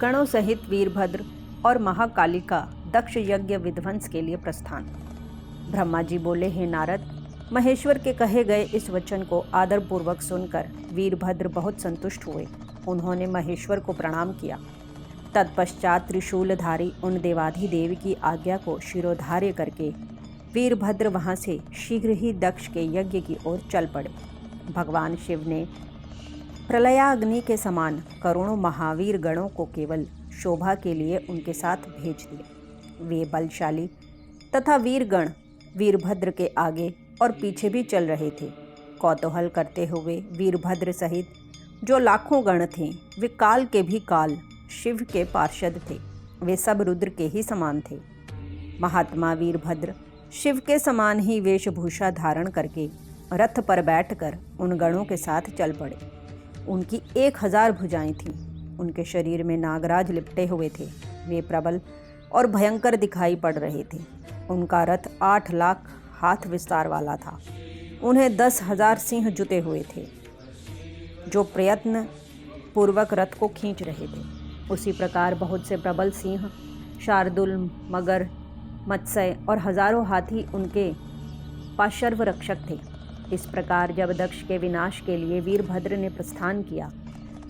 गणों सहित वीरभद्र और महाकाली का दक्ष यज्ञ विध्वंस के लिए प्रस्थान। ब्रह्मा जी बोले, हे नारद, महेश्वर के कहे गए इस वचन को आदरपूर्वक सुनकर वीरभद्र बहुत संतुष्ट हुए। उन्होंने महेश्वर को प्रणाम किया। तत्पश्चात त्रिशूलधारी उन देवाधिदेव की आज्ञा को शिरोधार्य करके वीरभद्र वहां से शीघ्र ही दक्ष के यज्ञ की ओर चल पड़े। भगवान शिव ने प्रलयाग्नि के समान करोड़ों महावीर गणों को केवल शोभा के लिए उनके साथ भेज दिए। वे बलशाली तथा वीरगण वीरभद्र के आगे और पीछे भी चल रहे थे। कौतूहल करते हुए वीरभद्र सहित जो लाखों गण थे, वे काल के भी काल शिव के पार्षद थे। वे सब रुद्र के ही समान थे। महात्मा वीरभद्र शिव के समान ही वेशभूषा धारण करके रथ पर बैठकर उन गणों के साथ चल पड़े। उनकी 1000 भुजाएं थीं। उनके शरीर में नागराज लिपटे हुए थे। वे प्रबल और भयंकर दिखाई पड़ रहे थे। उनका रथ 8 लाख हाथ विस्तार वाला था। उन्हें 10,000 सिंह जुटे हुए थे, जो प्रयत्न पूर्वक रथ को खींच रहे थे। उसी प्रकार बहुत से प्रबल सिंह, शार्दुल, मगर, मत्स्य और हजारों हाथी उनके पार्श्व रक्षक थे। इस प्रकार जब दक्ष के विनाश के लिए वीरभद्र ने प्रस्थान किया,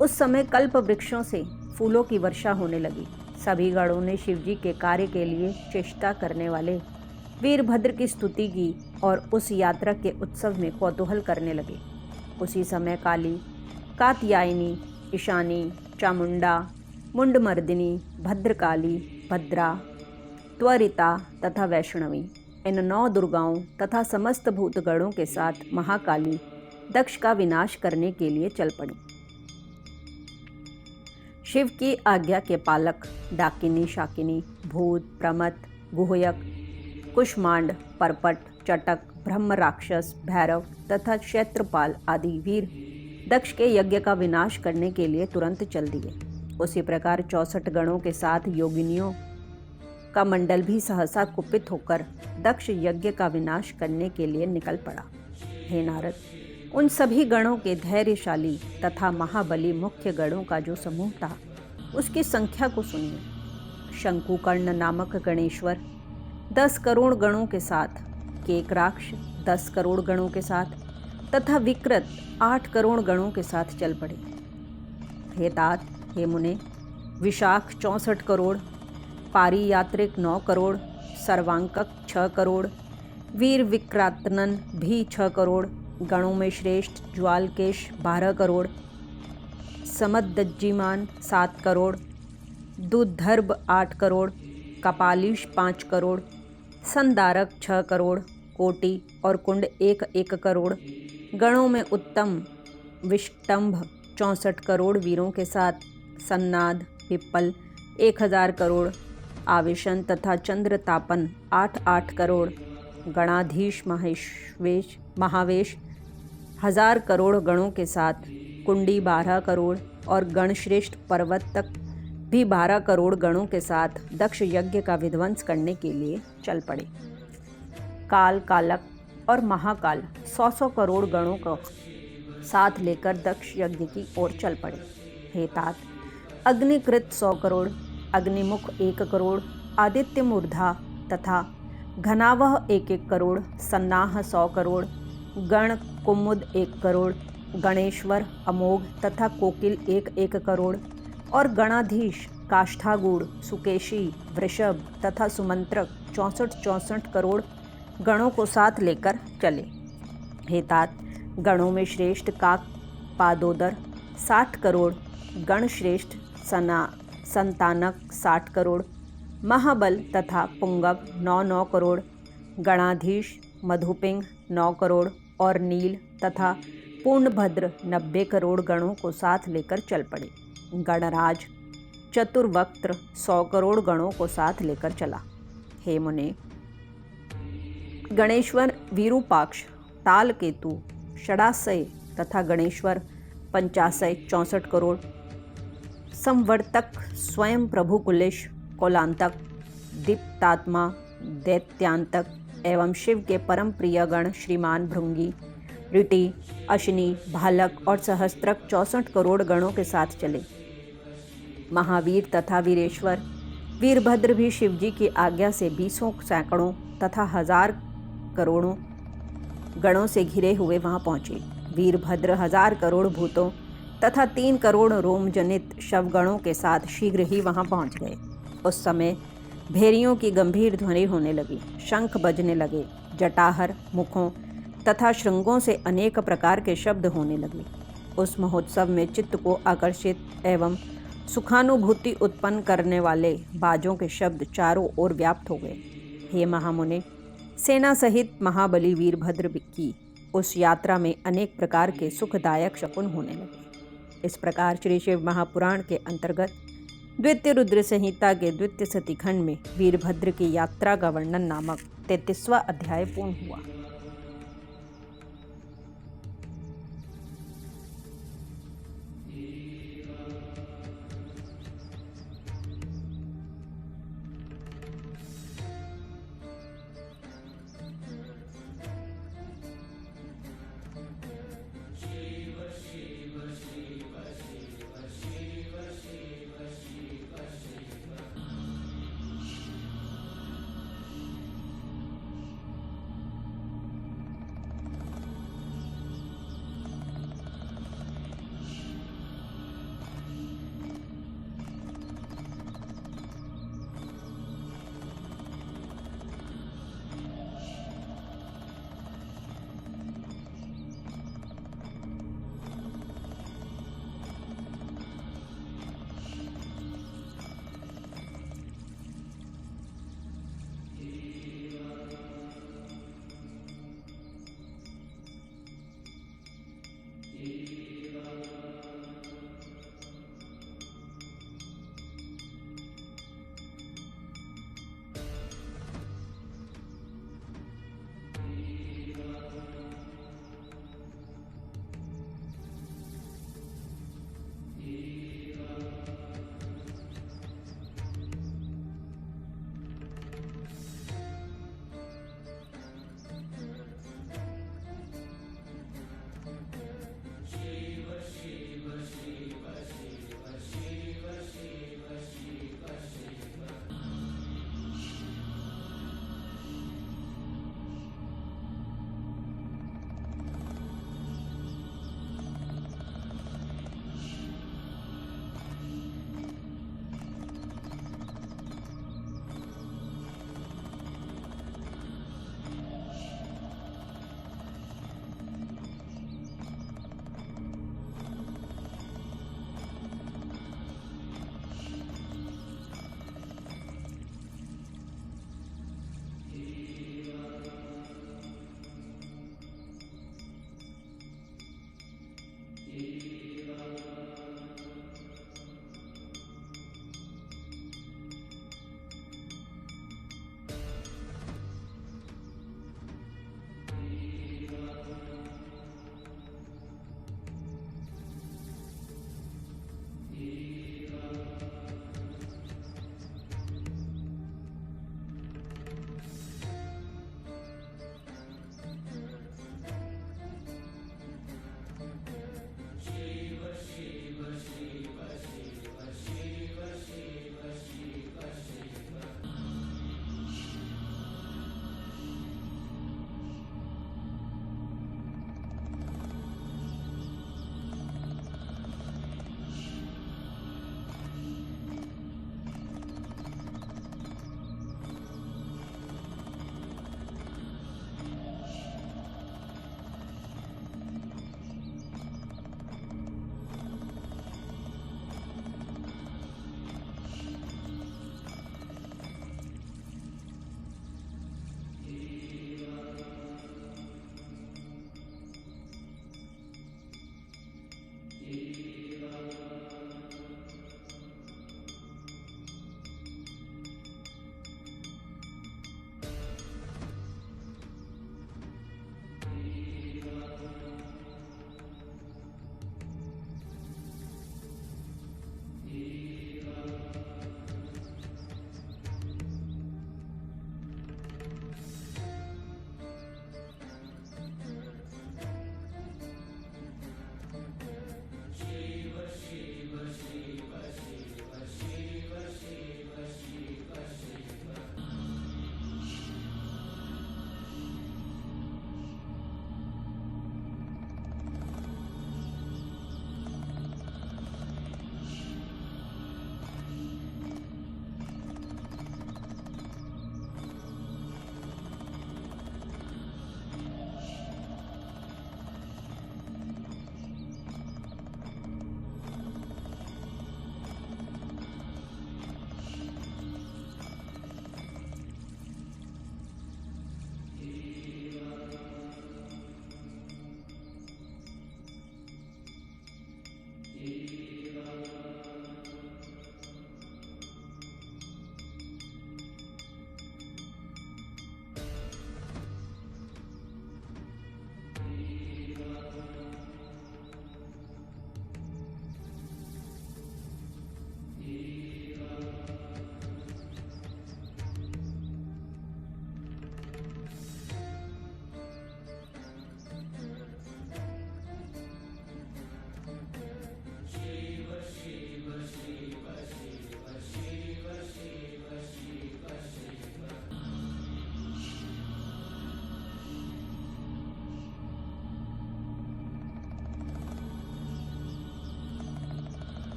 उस समय कल्प वृक्षों से फूलों की वर्षा होने लगी। सभी गणों ने शिवजी के कार्य के लिए चेष्टा करने वाले वीरभद्र की स्तुति की और उस यात्रा के उत्सव में कौतूहल करने लगे। उसी समय काली, कात्यायनी, ईशानी, चामुंडा, मुंडमर्दिनी, भद्रकाली, भद्रा, त्वरिता तथा वैष्णवी, इन 9 दुर्गाओं तथा समस्त भूतगणों के साथ महाकाली दक्ष का विनाश करने के लिए चल पड़ी। शिव की आज्ञा के पालक डाकिनी, शाकिनी, भूत, प्रमथ, गुहयक, कुष्मांड, परपट, चटक, ब्रह्म राक्षस, भैरव तथा क्षेत्रपाल आदि वीर दक्ष के यज्ञ का विनाश करने के लिए तुरंत चल दिए। उसी प्रकार 64 गणों के साथ योगिनियों का मंडल भी सहसा कुपित होकर दक्ष यज्ञ का विनाश करने के लिए निकल पड़ा। हे नारद, उन सभी गणों के धैर्यशाली तथा महाबली मुख्य गणों का जो समूह था, उसकी संख्या को सुनिए। शंकुकर्ण नामक गणेश्वर 10 करोड़ गणों के साथ, केकराक्ष 10 करोड़ गणों के साथ तथा विकृत 8 करोड़ गणों के साथ चल पड़े। हे तात, हे मुने, विशाख 64 करोड़, पारी यात्रिक 9 करोड़, सर्वांकक 6 करोड़, वीर विक्रातनन भी 6 करोड़, गणों में श्रेष्ठ ज्वालकेश 12 करोड़, समदज्जिमान 7 करोड़, दुर्धर्भ 8 करोड़, कपालीश 5 करोड़, संदारक 6 करोड़, कोटि और कुंड 1-1 करोड़, गणों में उत्तम विष्टंभ 64 करोड़ वीरों के साथ, सन्नाद, पिप्पल 1000 करोड़, आवेशन तथा चंद्रतापन 8-8 करोड़, गणाधीश महावेश 1000 करोड़ गणों के साथ, कुंडी 12 करोड़ और गणश्रेष्ठ पर्वतक भी 12 करोड़ गणों के साथ दक्ष यज्ञ का विध्वंस करने के लिए चल पड़े। काल, कालक और महाकाल 100-100 करोड़ गणों को साथ लेकर दक्ष यज्ञ की ओर चल पड़े। हे तात, अग्निकृत 100 करोड़, अग्निमुख 1 करोड़, आदित्य मूर्धा तथा घनावह 1-1 करोड़, सन्नाह 100 करोड़, गण कुमुद 1 करोड़, गणेश्वर, अमोघ तथा कोकिल 1-1 करोड़ और गणाधीश, काष्ठागूढ़, सुकेशी, वृषभ तथा सुमंत्रक 64-64 करोड़ गणों को साथ लेकर चले। हे तात, गणों में श्रेष्ठ काक पादोदर 60 करोड़, गणश्रेष्ठ संतानक 60 करोड़, महाबल तथा पुंगव 9-9 करोड़, गणाधीश मधुपिंग 9 करोड़ और नील तथा पूर्णभद्र 90 करोड़ गणों को साथ लेकर चल पड़े। गणराज चतुर्वक्त्र 100 करोड़ गणों को साथ लेकर चला। हे मुने, गणेश्वर विरूपाक्ष, तालकेतु, षडाशय तथा गणेश्वर पंचाशय 64 करोड़, संवर्तक, स्वयं प्रभु कुलेश, कोलांतक, दीप्तात्मा, दैत्यांतक एवं शिव के परम प्रिय गण श्रीमान भृंगी, ऋटि, अश्नि, भालक और सहस्त्रक 64 करोड़ गणों के साथ चले। महावीर तथा वीरेश्वर वीरभद्र भी शिवजी की आज्ञा से बीसों सैकड़ों तथा हजार करोड़ों गणों से घिरे हुए वहां पहुंचे। वीरभद्र 1000 करोड़ भूतों तथा 3 करोड़ रोमजनित शवगणों के साथ शीघ्र ही वहां पहुंच गए। उस समय भेरियों की गंभीर ध्वनि होने लगी, शंख बजने लगे, जटाहर, मुखों तथा श्रृंगों से अनेक प्रकार के शब्द होने लगे। उस महोत्सव में चित्त को आकर्षित एवं सुखानुभूति उत्पन्न करने वाले बाजों के शब्द चारों ओर व्याप्त हो गए। हे महामुने, सेना सहित महाबली वीरभद्र की उस यात्रा में अनेक प्रकार के सुखदायक शकुन होने लगे। इस प्रकार श्री शिव महापुराण के अंतर्गत द्वितीय रुद्र संहिता के द्वितीय सतीखंड में वीरभद्र की यात्रा का वर्णन नामक 33वां अध्याय पूर्ण हुआ।